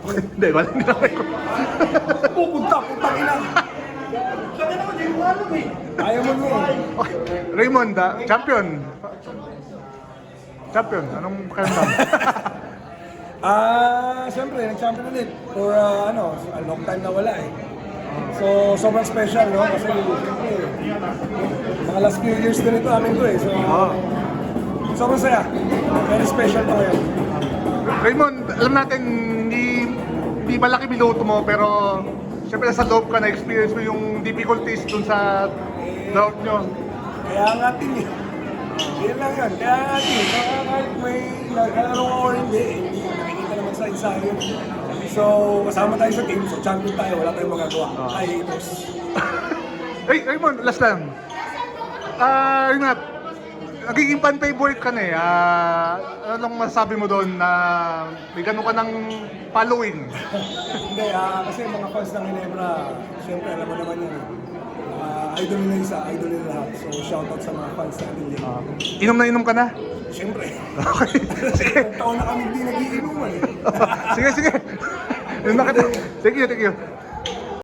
Hindi, walang ginamay ko. Pupunta ina. Sabi naman, di mo alam eh. Ayaw mo mo. Okay. Raymond, champion. Champion, anong pakiramdam? Siyempre, nag-champion ulit for a long time na wala eh. So, sobrang special, no? Kasi, siyempre, mga last few years din ito amin to eh. So, sobrang saya. Very special to ngayon. Raymond, alam natin, hindi malaki minuto mo, pero siyempre sa loob ka na-experience mo yung difficulties dun sa route nyo. Kaya nga tin eh. Yan lang yun. Kaya nga tin. Kaya kahit may nagkalaro ka or hindi, nakikita naman sa ensayo. So, kasama tayo sa team. So, champion tayo. Wala tayong magagawa. Ay, boss. Hey, Raymond, last lang. Yun nga, nagiging fan favorite ka na eh. Anong masasabi mo doon na may ganun ka ng following? Hindi, kasi mga fans ng Ginebra, siyempre alam mo naman yun. Idol nila isa, idol nila lahat. So, shoutout sa mga fans natin din. Inom na inom ka na? Siyempre. Okay. Sige. Taon na kami hindi nagiinuman eh. Sige, sige. Yun na kita. Thank you, thank you.